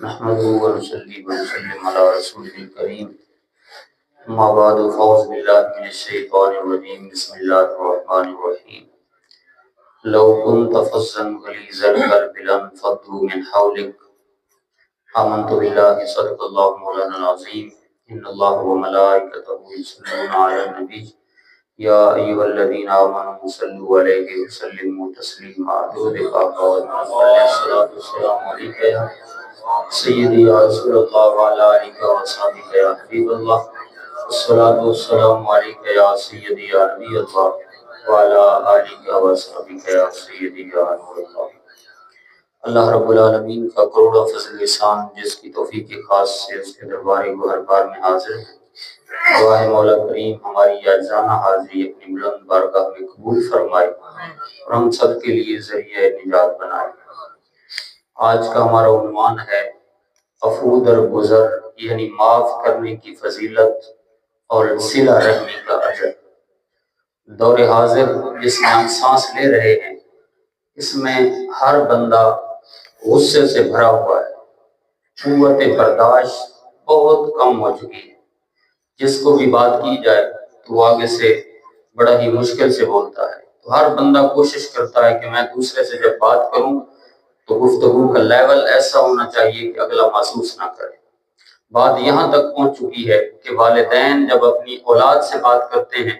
نحمده ونصلي ونسلم على رسوله الكريم أما بعد فأعوذ بالله من الشيطان الرجيم بسم الله الرحمن الرحيم لو كنت فظا غليظ القلب لانفضوا من حولك آمنت بالله صدق الله مولانا العظيم إن الله وملائكته يصلون على النبي يا أيها الذين آمنوا صلوا عليه وسلموا تسليما الصلاة والسلام عليك يا سيدي يا رسول الله وعلى آلك وصحبه يا حبيب الله الصلاة والسلام عليك يا سيدي يا نبي الله وعلى آلك وصحبه يا سيدي يا نور الله۔ اللہ رب العالمین کا کروڑوں فضل احسان جس کی توفیق خاص سے اس کے دربار گوہر بار میں حاضر ہے۔ دعا ہے مولا کریم ہماری یہ اجزانہ حاضری اپنی بلند بارگاہ میں قبول فرمائے اور ہم سب کے لیے ذریعہ نجات بنائے۔ آج کا ہمارا عنوان ہے عفو در گزر، یعنی معاف کرنے کی فضیلت اور صلہ رحمی کا اجر۔ دور حاضر جس میں ہم سانس لے رہے ہیں اس میں ہر بندہ غصے سے بھرا ہوا ہے، قوت برداشت بہت کم ہو چکی ہے۔ جس کو بھی بات کی جائے تو وہ آگے سے بڑا ہی مشکل سے بولتا ہے، تو ہر بندہ کوشش کرتا ہے کہ میں دوسرے سے جب بات کروں تو گفتگو کا لیول ایسا ہونا چاہیے کہ اگلا محسوس نہ کرے۔ بات یہاں تک پہنچ چکی ہے کہ والدین جب اپنی اولاد سے بات کرتے ہیں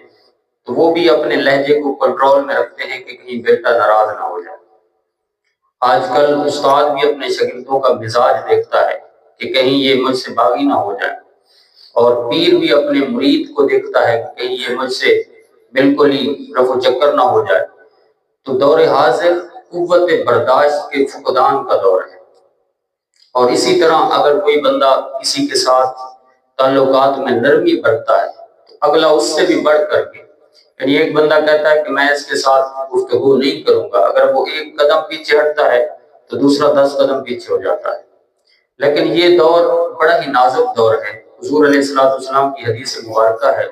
تو وہ بھی اپنے لہجے کو کنٹرول میں رکھتے ہیں کہ کہیں بیٹا ناراض نہ ہو جائے۔ آج کل استاد بھی اپنے شاگردوں کا مزاج دیکھتا ہے کہ کہیں یہ مجھ سے باغی نہ ہو جائے، اور پیر بھی اپنے مرید کو دیکھتا ہے کہ کہیں یہ مجھ سے بالکل ہی رفع چکر نہ ہو جائے۔ تو دور حاضر قوت برداشت کے فقدان کا دور ہے، اور اسی طرح اگر کوئی بندہ کسی کے ساتھ تعلقات میں نرمی برتتا ہے تو اگلا اس سے بھی بڑھ کر کے، یعنی ایک بندہ کہتا ہے کہ میں اس کے ساتھ گفتگو نہیں کروں گا، اگر وہ ایک قدم پیچھے ہٹتا ہے تو دوسرا 10 قدم پیچھے ہو جاتا ہے۔ لیکن یہ دور بڑا ہی نازک دور ہے۔ حضور علیہ السلام کی حدیث مبارکہ ہے،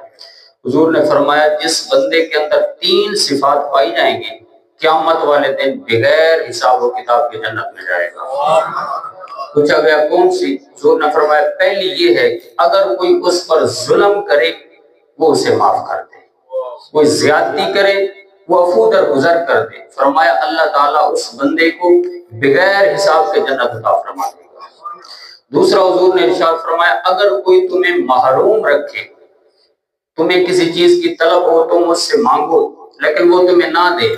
حضور نے فرمایا جس بندے کے اندر 3 صفات پائی جائیں گی قیامت والے دن بغیر حساب و کتاب کے جنت میں جائے گا۔ پوچھا گیا کون سی؟ حضور نے فرمایا پہلی یہ ہے کہ اگر کوئی اس پر ظلم کرے وہ اسے معاف کر دے، کوئی زیادتی کرے وہ عفو در گزر کر دے، فرمایا اللہ تعالیٰ اس بندے کو بغیر حساب کے جنت عطا فرما دے گا۔ دوسرا حضور نے ارشاد فرمایا اگر کوئی تمہیں محروم رکھے، تمہیں کسی چیز کی طلب ہو تم اس سے مانگو لیکن وہ تمہیں نہ دے،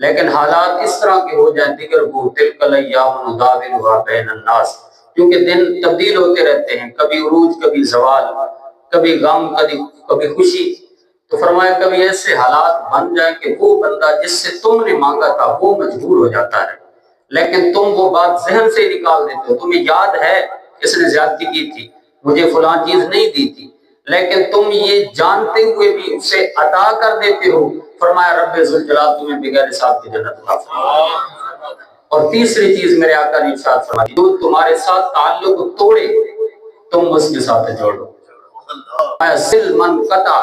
لیکن حالات اس طرح کے ہو جائیں دیگر وہ تلک الایام نداولها بین الناس، کیونکہ دن تبدیل ہوتے رہتے ہیں، کبھی عروج کبھی زوال، کبھی غم کبھی خوشی، تو فرمایا کبھی ایسے حالات بن جائیں کہ وہ بندہ جس سے تم نے مانگا تھا وہ مجبور ہو جاتا ہے، لیکن تم وہ بات ذہن سے نکال دیتے ہو، تمہیں یاد ہے اس نے زیادتی کی تھی، مجھے فلاں چیز نہیں دی تھی، لیکن تم یہ جانتے ہوئے بھی اسے عطا کر دیتے ہو، فرمایا رب ذوالجلال تمہیں بغیر حساب کی جنت عطا فرمائے۔ اور تیسری چیز میرے آقا نے ارشاد فرمائی جو تمہارے ساتھ تعلق توڑے تم اس کے ساتھ جوڑو، سل من قطع،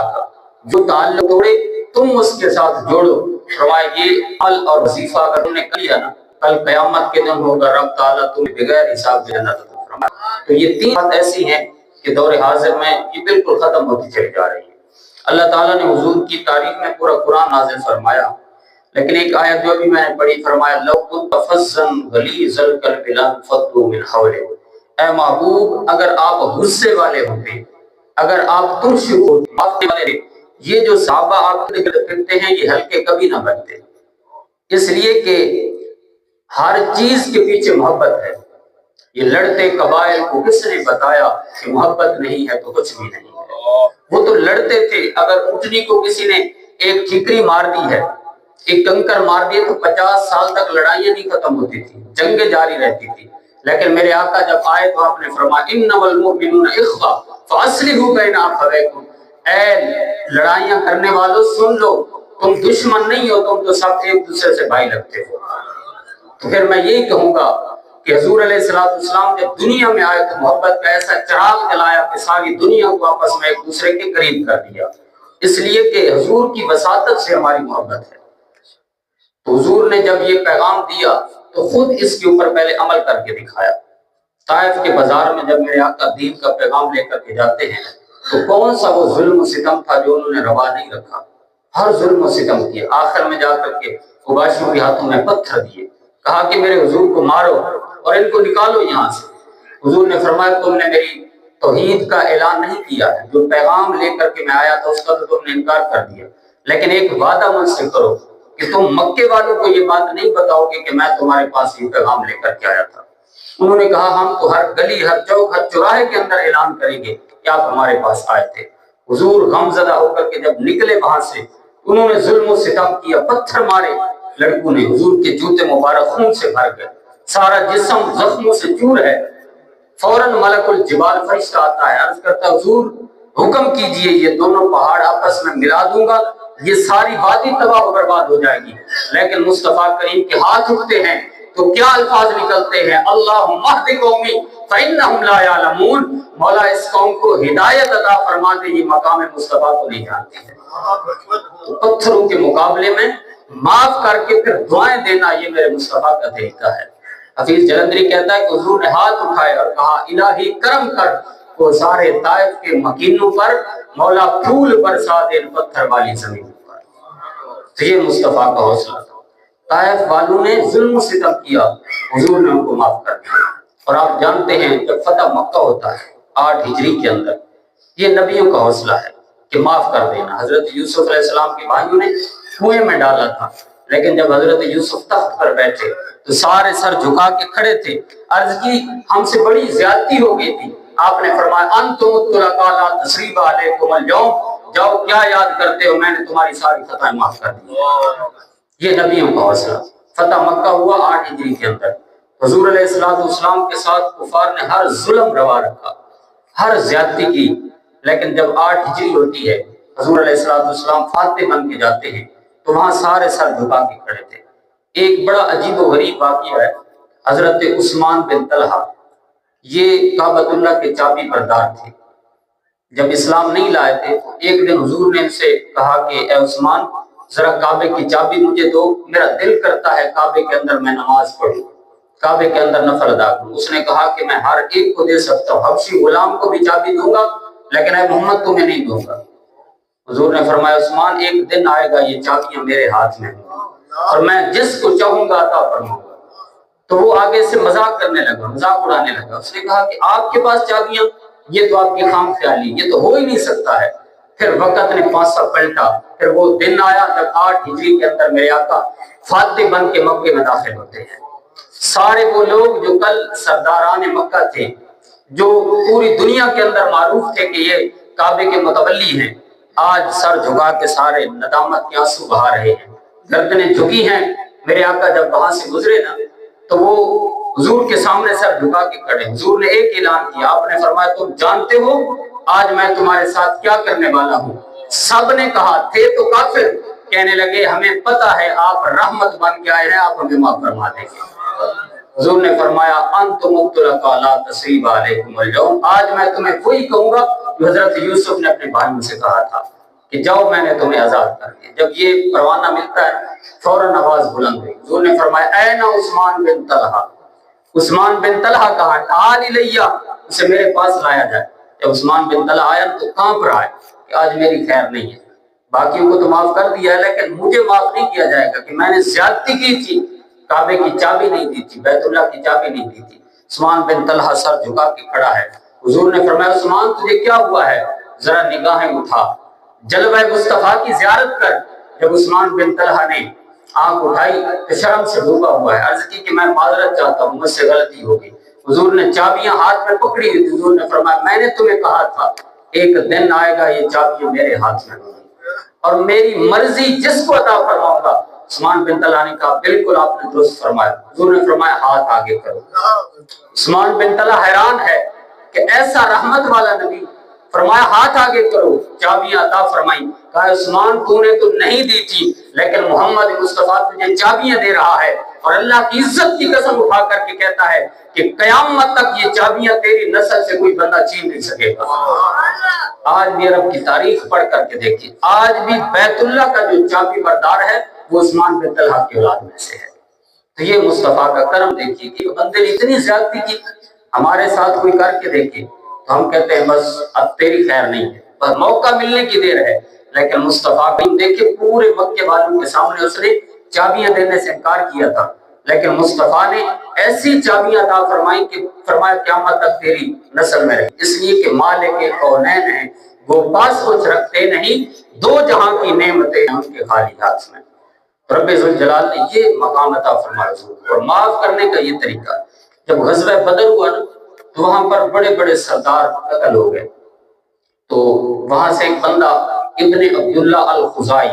جو تعلق توڑے تم اس کے ساتھ جوڑو، فرمایا یہ عمل اور وظیفہ اگر تم نے کیا نا کل قیامت کے دن ہوگا رب تعالیٰ تمہیں بغیر حساب کی جنت عطا فرمائے۔ تو یہ 3 بات ایسی ہیں کہ دور حاضر میں یہ بالکل ختم ہوتی چلی جا رہی ہے۔ اللہ تعالیٰ نے حضور کی تعریف میں پورا قرآن نازل فرمایا، لیکن ایک آیت جو ابھی میں نے پڑھی فرمایا لو كنت فظا غلیظ القلب لانفضوا من حولك، اے محبوب اگر آپ غصے والے ہوتے، اگر آپ ترش ہوتے، یہ جو صحابہ آپ کے کرتے ہیں یہ ہلکے کبھی نہ بنتے، اس لیے کہ ہر چیز کے پیچھے محبت ہے۔ یہ لڑتے قبائل کو کس نے بتایا کہ محبت نہیں ہے تو کچھ بھی نہیں ہے؟ وہ تو لڑتے تھے، اگر اونٹنی کو کسی نے ایک ٹھیکری مار دی ہے، ایک کنکر مار دیے تو 50 سال تک لڑائیاں نہیں ختم ہوتی تھی، جنگیں جاری رہتی تھی، لیکن میرے آقا جب آئے تو آپ نے فرمایا انما المؤمنون اخوہ فاصلحوا بین اخویکم، اے لڑائیاں کرنے والوں سن لو، تم دشمن نہیں ہو، تم تو سب ایک دوسرے سے بھائی لگتے ہو۔ تو پھر میں یہی کہوں گا کہ حضور علیہ السلام جب دنیا میں آئے تو محبت کا ایسا چراغ جلایا کہ ساری دنیا کو آپس میں ایک دوسرے کے قریب کر دیا، اس لیے کہ حضور کی وساطت سے ہماری محبت ہے۔ تو حضور نے جب یہ پیغام دیا تو خود اس کے اوپر پہلے عمل کر کے دکھایا، طائف کے بازار میں جب میرے آقا دین کا پیغام لے کر کے جاتے ہیں تو کون سا وہ ظلم و ستم تھا جو انہوں نے روا نہیں رکھا، ہر ظلم و ستم کیا۔ آخر میں جا کر کے قباشیوں کے ہاتھوں میں پتھر دیے، کہا کہ میرے حضور کو مارو اور ان کو نکالو یہاں سے۔ حضور نے فرمایا تم نے میری توحید کا اعلان نہیں کیا ہے، جو پیغام لے کر کے میں آیا تھا اس کا تو تم نے انکار کر دیا، لیکن ایک وعدہ مجھ سے کرو کہ تم مکے والوں کو یہ بات نہیں بتاؤ گے کہ میں تمہارے پاس یہ پیغام لے کر کے آیا تھا۔ انہوں نے کہا ہم تو ہر گلی، ہر چوک، ہر چوراہے کے اندر اعلان کریں گے کہ آپ ہمارے پاس آئے تھے۔ حضور غمزدہ ہو کر کے جب نکلے وہاں سے، انہوں نے ظلم و ستم کیا، پتھر مارے لڑکوں نے، حضور کے جوتے مبارک خون سے بھر گئے، سارا جسم زخموں سے چور ہے۔ فوراً ملک الجبال فرشتہ آتا ہے، عرض کرتا ہے حضور حکم کیجئے یہ دونوں پہاڑ آپس میں ملا دوں گا، یہ ساری وادی تباہ و برباد ہو جائے گی۔ لیکن مصطفیٰ کریم کے ہاتھ اٹھتے ہیں تو کیا الفاظ نکلتے ہیں، اللہم اہد قومی فإنہم لا یعلمون، مولا اس قوم کو ہدایت عطا فرما دے، یہ مقام مصطفیٰ کو نہیں جانتے ہیں۔ پتھروں کے مقابلے میں معاف کر کے پھر دعائیں دینا، یہ میرے مصطفیٰ کا طریقہ ہے۔ حفیظ جلندری کہتا ہے کہ حضور نے ہاتھ اٹھائے اور کہا الہی کرم کر، وہ سارے طائف کے مکینوں پر مولا پھول برسا دے پتھر والی زمین پر۔ تو یہ مصطفیٰ کا حوصلہ تھا۔ طائف والوں نے ظلم و ستم کیا، حضور نے ان کو معاف کر دیا۔ اور آپ جانتے ہیں جب فتح مکہ ہوتا ہے 8 ہجری کے اندر، یہ نبیوں کا حوصلہ ہے کہ معاف کر دینا۔ حضرت یوسف علیہ السلام کے بھائیوں نے کنویں میں ڈالا تھا، لیکن جب حضرت یوسف تخت پر بیٹھے تو سارے سر جھکا کے کھڑے تھے، عرض کی ہم سے بڑی زیادتی ہو گئی تھی۔ آپ نے فرمایا انتم الطلقاء لا تثریب علیکم اليوم، جاؤ کیا یاد کرتے ہو، میں نے تمہاری ساری خطائیں معاف کر دی۔ یہ نبیوں کا حوصلہ۔ فتح مکہ ہوا 8 ہجری کے اندر، حضور علیہ السلام کے ساتھ کفار نے ہر ظلم روا رکھا، ہر زیادتی کی، لیکن جب 8 ہجری ہوتی ہے حضور علیہ السلام فاتح بن کے جاتے ہیں تو وہاں سارے سر جھکا کے کھڑے تھے۔ ایک بڑا عجیب و غریب واقعہ ہے، حضرت عثمان بن طلحہ، یہ کعبۃ اللہ کے چابی بردار تھے۔ جب اسلام نہیں لائے تھے تو ایک دن حضور نے ان سے کہا کہ اے عثمان ذرا کعبے کی چابی مجھے دو، میرا دل کرتا ہے کعبے کے اندر میں نماز پڑھوں، کعبے کے اندر نفل ادا کروں۔ اس نے کہا کہ میں ہر ایک کو دے سکتا ہوں، حبشی غلام کو بھی چابی دوں گا، لیکن اے محمد تمہیں نہیں دوں گا۔ حضور نے فرمایا عثمان ایک دن آئے گا یہ چابیاں میرے ہاتھ میں ہوں اور میں جس کو چاہوں گا عطا فرماؤں گا۔ تو وہ آگے سے مذاق کرنے لگا، مذاق اڑانے لگا۔ اس نے کہا کہ آپ کے پاس چابیاں، یہ تو آپ کی خام خیالی، یہ تو ہو ہی نہیں سکتا ہے۔ پھر وقت نے پانسا پلٹا، پھر وہ دن آیا جب 8 ہجری کے اندر میرے آقا فاتح بن کے مکے میں داخل ہوتے ہیں۔ سارے وہ لوگ جو کل سرداران مکہ تھے، جو پوری دنیا کے اندر معروف تھے کہ یہ کعبے کے متولی ہیں، آج سر جھکا کے سارے ندامت کے آنسو بہا رہے ہیں، گردنیں جھکی ہیں۔ میرے آقا جب وہاں سے گزرے نا تو وہ حضور کے سامنے سر جھکا کے کھڑے۔ حضور نے ایک اعلان کیا، آپ نے فرمایا تم جانتے ہو آج میں تمہارے ساتھ کیا کرنے والا ہوں؟ سب نے کہا تھے تو کافر، کہنے لگے ہمیں پتہ ہے آپ رحمت بن کے آئے ہیں، آپ ہمیں معاف فرما دیں گے۔ حضور نے فرمایا انتم الطلقاء لا تثریب علیکم اليوم، آج میں تمہیں وہی کہوں گا جو حضرت یوسف نے اپنے بھائیوں سے کہا تھا کہ جاؤ میں نے تمہیں آزاد کر دیا۔ جب یہ پروانہ ملتا ہے فوراً آواز بلند ہوئی، حضور نے فرمایا اے نا عثمان بن طلحہ، عثمان بن طلحہ کہاں ہے؟ تعال الیہ، اسے میرے پاس لایا جائے۔ جب عثمان بن طلحہ آیا تو کانپ رہا ہے کہ آج میری خیر نہیں ہے، باقیوں کو تو معاف کر دیا ہے لیکن مجھے معاف نہیں کیا جائے گا کہ میں نے زیادتی کی تھی، کعبے کی چابی نہیں دی تھی، بیت اللہ کی چابی نہیں دی تھی۔ عثمان بن طلحہ سر جھکا کے کھڑا ہے۔ حضور نے فرمایا عثمان تجھے کیا ہوا ہے؟ ذرا نگاہیں اٹھا، جلوہ مصطفیٰ کی زیارت کر۔ جب عثمان بن طلحہ نے آنکھ اٹھائی تو شرم سے ڈوبا ہوا ہے، عرض کی کہ میں معذرت چاہتا ہوں، مجھ سے غلطی ہو گئی۔ حضور نے چابیاں ہاتھ میں پکڑی، حضور نے فرمایا میں نے تمہیں کہا تھا ایک دن آئے گا یہ چابیاں میرے ہاتھ میں ہوں گی اور میری مرضی جس کو عطا فرماؤں گا۔ عثمان بن طلحہ نے کہا بالکل آپ نے درست فرمایا۔ حضور نے فرمایا ہاتھ آگے کرو۔ عثمان بن طلحہ حیران ہے کہ ایسا رحمت والا نبی، فرمایا ہاتھ آگے کرو، چابیاں عطا فرمائی۔ کہا عثمان تو نے تو نہیں دی تھی لیکن محمد مصطفیٰ تجھے چابیاں دے رہا ہے اور اللہ کی عزت کی قسم اٹھا کر کے کہتا ہے کہ قیامت تک یہ چابیاں تیری نسل سے کوئی بندہ چھین نہیں سکے گا۔ آج بھی عرب کی تاریخ پڑھ کر کے دیکھیے، آج بھی بیت اللہ کا جو چابی بردار ہے وہ عثمان بن طلحہ کی اولاد میں سے ہے۔ تو یہ مصطفیٰ کا کرم دیکھیے کہ بندے نے اتنی زیادتی کی، ہمارے ساتھ کوئی کر کے دیکھے تو ہم کہتے ہیں بس اب تیری خیر نہیں ہے، بس موقع ملنے کی دیر ہے۔ لیکن مصطفیٰ کو دیکھے پورے مکے والوں کے سامنے اس نے چابیاں دینے سے انکار کیا تھا، لیکن مصطفیٰ نے ایسی چابیاں عطا فرمائی کہ فرمایا قیامت تک تیری نسل میں رہے، اس لیے کہ مالک کونین ہیں، وہ پاس کچھ رکھتے نہیں، دو جہاں کی نعمتیں ہیں ان کے خالی ہاتھ میں۔ رب ذوالجلال نے یہ مقام عطا فرمایا اور معاف کرنے کا یہ طریقہ۔ جب غزوہ بدر ہوا نا تو وہاں پر بڑے بڑے سردار قتل ہو گئے، تو وہاں سے ایک بندہ ابن عبداللہ الخزائی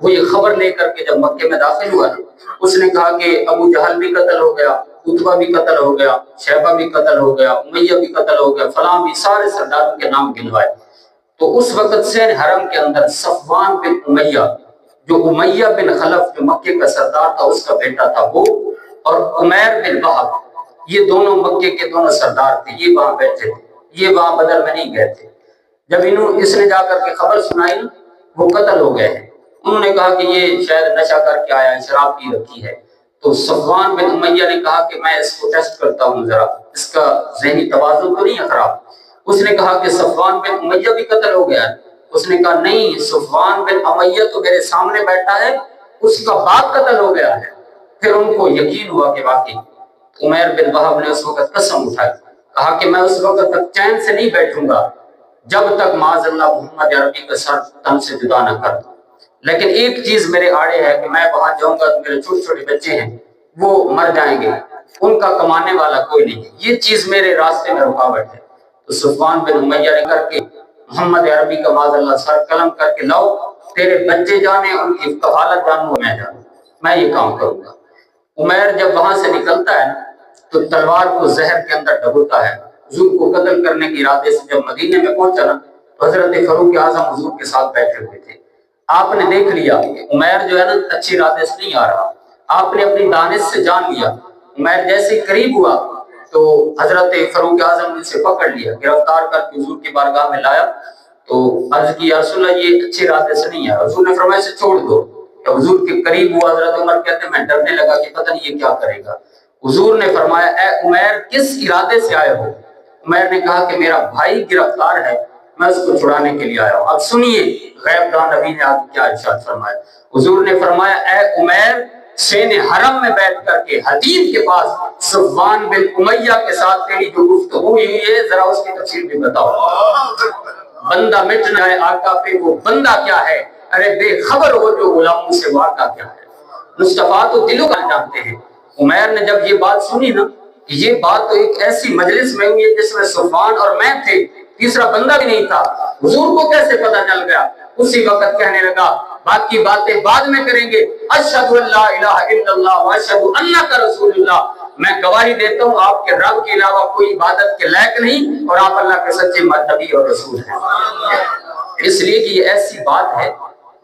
وہ یہ خبر لے کر کے جب مکے میں داخل ہوا نا، اس نے کہا کہ ابو جہل بھی قتل ہو گیا، عتبہ بھی قتل ہو گیا، شیبہ بھی قتل ہو گیا، امیہ بھی قتل ہو گیا، فلاں بھی، سارے سرداروں کے نام گنوائے۔ تو اس وقت سے حرم کے اندر صفوان بن امیہ، جو امیہ بن خلف جو مکے کا سردار تھا اس کا بیٹا تھا وہ، اور عمیر بن وہب، یہ دونوں مکے کے دونوں سردار تھے، یہ وہاں بیٹھے تھے، یہ وہاں بدر میں نہیں گئے تھے۔ جب اس نے جا کر کے خبر سنائی وہ قتل ہو گئے ہیں، انہوں نے کہا کہ یہ شاید نشہ کر کے آیا ہے، شراب پی رکھی ہے۔ تو صفوان بن امیہ نے کہا کہ میں اس کو ٹیسٹ کرتا ہوں، ذرا اس کا ذہنی توازن تو نہیں ہے خراب۔ اس نے کہا کہ صفوان بن امیہ بھی قتل ہو گیا ہے۔ اس نے کہا نہیں، صفوان بن امیہ تو میرے سامنے بیٹھا ہے، اس کا باپ قتل ہو گیا ہے۔ پھر ان کو یقین ہوا کہ واقعی عمیر بن وہب نے اس وقت قسم اٹھائی، کہا کہ میں اس وقت تک چین سے نہیں بیٹھوں گا جب تک معاذ اللہ محمد عربی کا سر تن سے جدا نہ کر دوں۔ لیکن ایک چیز میرے آڑے ہے کہ میں وہاں جاؤں گا تو میرے چھوٹے چھوٹے بچے ہیں وہ مر جائیں گے، ان کا کمانے والا کوئی نہیں ہے، یہ چیز میرے راستے میں رکاوٹ ہے۔ تو صفوان بن امیہ نے کر کے محمد عربی کا معاذ اللہ سر قلم کر کے لاؤ، تیرے بچے جانے، ان کی کفالت جانوں، میں جانوں، میں یہ کام کروں گا۔ عمیر جب وہاں سے نکلتا ہے تو تلوار کو زہر کے اندر ڈبوتا ہے، حضور کو قتل کرنے کے ارادے سے جب مدینے میں پہنچا نا تو حضرت فاروق اعظم حضور کے ساتھ بیٹھے ہوئے تھے۔ آپ نے دیکھ لیا کہ عمیر جو ہے نا اچھی ارادے سے نہیں آ رہا، آپ نے اپنی دانش سے جان لیا۔ عمیر جیسے قریب ہوا تو حضرت فاروق اعظم نے اسے پکڑ لیا، گرفتار کر کے حضور کی بارگاہ میں لایا تو عرض کی یا رسول اللہ یہ اچھے ارادے سے نہیں آیا۔ حضور نے فرمایا اسے چھوڑ دو۔ حضور کے قریب ہوا، حضرت عمر کہتے ہیں میں ڈرنے لگا کہ پتہ نہیں یہ کیا کرے گا۔ حضور نے فرمایا اے عمیر کس ارادے سے آئے ہو؟ عمیر نے کہا کہ میرا بھائی گرفتار ہے، میں اس کو چھڑانے کے لیے آیا ہوں۔ اب سنیے غیب دان نبی نے آج کیا ارشاد فرمایا۔ حضور نے فرمایا اے عمیر شین حرم میں بیٹھ کر کے حتیم کے پاس صفوان بن امیہ کے ساتھ تیری جو گفتگو ہوئی ہے ذرا اس کی تفصیل بھی بتاؤ۔ بندہ مٹ جائے آقا پہ وہ بندہ کیا ہے، ارے بے خبر ہو جو غلاموں سے واقع کیا ہے۔ مصطفیٰ تو دلوں کا جانتے ہیں۔ عمیر نے جب یہ بات سنی نا، یہ بات تو ایک ایسی مجلس میں ہوئی ہے جس میں صفوان اور میں تھے، تیسرا بندہ بھی نہیں تھا۔ حضور کو کیسے پتہ چل گیا؟ اسی وقت کہنے لگا باقی باتیں بعد میں کریں گے، اشہد ان لا الہ الا اللہ واشہد انک رسول اللہ، میں گواہی دیتا ہوں آپ کے رب کے علاوہ کوئی عبادت کے لائق نہیں اور آپ اللہ کے سچے نبی اور رسول ہیں۔ اس لیے کہ یہ ایسی بات ہے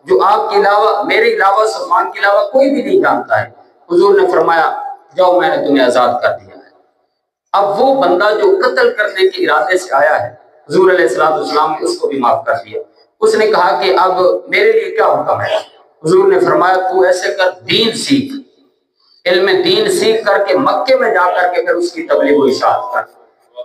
جو آپ کے علاوہ، میرے علاوہ، صفوان کے علاوہ کوئی بھی نہیں جانتا ہے۔ حضور نے فرمایا جاؤ میں نے تمہیں آزاد کر دیا ہے۔ اب وہ بندہ جو قتل کرنے کے ارادے سے آیا ہے حضور علیہ السلام نے اس کو بھی معاف کر دیا۔ اس نے کہا کہ اب میرے لیے کیا حکم ہے؟ حضور نے فرمایا تو ایسے کر، دین سیکھ، علم دین سیکھ کر کے مکے میں جا کر کے پھر اس کی تبلیغ و اشاعت کر۔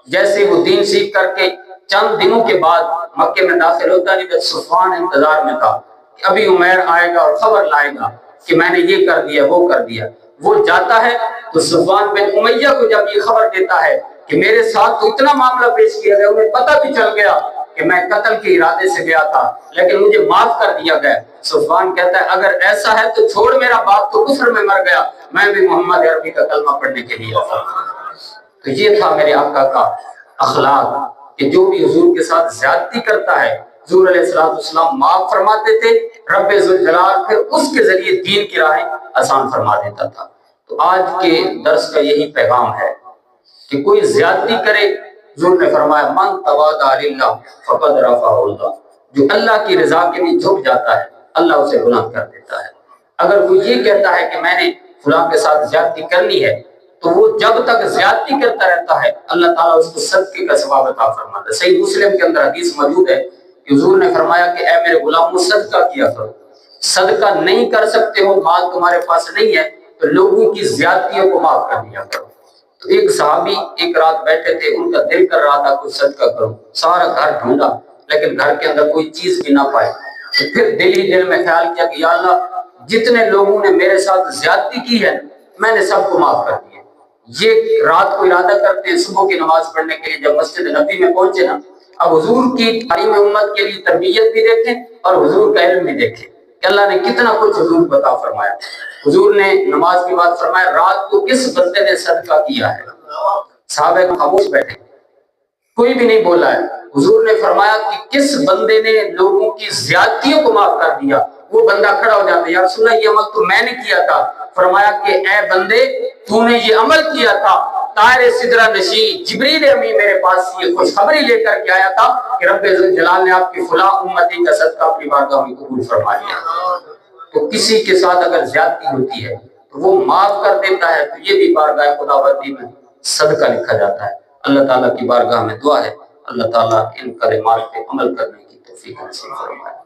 جیسے وہ دین سیکھ کر کے چند دنوں کے بعد مکے میں داخل ہوتا نہیں، صفوان انتظار میں تھا کہ ابھی عمیر آئے گا اور خبر لائے گا کہ میں نے یہ کر دیا وہ کر دیا۔ وہ جاتا ہے تو صفوان بن امیہ کو جب یہ خبر دیتا ہے کہ میرے ساتھ تو اتنا معاملہ پیش کیا گیا، انہیں پتہ بھی چل گیا کہ میں قتل کے ارادے سے گیا تھا لیکن مجھے معاف کر دیا گیا۔ صفوان کہتا ہے اگر ایسا ہے تو چھوڑ، میرا باپ تو کفر میں مر گیا، میں بھی محمد عربی کا کلمہ پڑھنے کے لیے آتا۔ تو یہ تھا میرے آقا کا اخلاق کہ جو بھی حضور کے ساتھ زیادتی کرتا ہے حضور علیہ السلام معاف فرماتے تھے، رب ذوالجلال پھر اس کے ذریعے دین کی راہیں آسان فرما دیتا تھا۔ تو آج کے درس کا یہی پیغام ہے کہ کوئی زیادتی کرے، حضور نے فرمایا من تواضع للہ فقد رفعہ اللہ، جو اللہ کی رضا کے لیے جھک جاتا ہے اللہ اسے بلند کر دیتا ہے۔ اگر کوئی یہ کہتا ہے کہ میں نے فلاں کے ساتھ زیادتی کرنی ہے تو وہ جب تک زیادتی کرتا رہتا ہے اللہ تعالیٰ اس کو صدقے کا ثواب عطا فرماتا ہے۔ صحیح مسلم کے اندر حدیث موجود ہے کہ حضور نے فرمایا کہ اے میرے غلاموں صدقہ کیا کرو، صدقہ نہیں کر سکتے ہو، مال تمہارے پاس نہیں ہے تو لوگوں کی زیادتیوں کو معاف کر دیا کرو۔ تو ایک صحابی ایک رات بیٹھے تھے، ان کا دل کر رہا تھا کوئی صدقہ کروں، سارا گھر ڈھونڈا لیکن گھر کے اندر کوئی چیز بھی نہ پائے، تو پھر دل ہی دل میں خیال کیا کہ یا اللہ جتنے لوگوں نے میرے ساتھ زیادتی کی ہے میں نے سب کو معاف کر دیا۔ یہ رات کو ارادہ کرتے ہیں صبح کی نماز پڑھنے کے لیے، جب مسجد نبی میں پہنچے نا، اب حضور کی تعلیم امت کے لیے تربیت بھی دیکھیں اور حضور کا علم بھی دیکھیں کہ اللہ نے کتنا کچھ حضور کو عطا فرمایا۔ حضور نے نماز کے بعد فرمایا رات کو کس بندے نے صدقہ کیا ہے؟ صحابہ خاموش بیٹھے، کوئی بھی نہیں بولا ہے۔ حضور نے فرمایا کہ کس بندے نے لوگوں کی زیادتیوں کو معاف کر دیا؟ وہ بندہ کھڑا ہو جاتا ہے، یا رسول اللہ یہ عمل تو میں نے کیا تھا۔ فرمایا کہ اے بندے تو نے یہ عمل کیا تھا، طائر سدرہ نشین جبریل امین میرے پاس یہ خوشخبری لے کر کے آیا تھا کہ رب جلال نے آپ کی فلاں امتی کا صدقہ اپنی بارگاہ میں قبول فرما لیا۔ تو کسی کے ساتھ اگر زیادتی ہوتی ہے تو وہ معاف کر دیتا ہے، تو یہ بھی بارگاہ خداوندی میں صدقہ لکھا جاتا ہے۔ اللہ تعالیٰ کی بارگاہ میں دعا ہے اللہ تعالیٰ ان کلمات پہ عمل کرنے کی توفیق نصیب فرمائے۔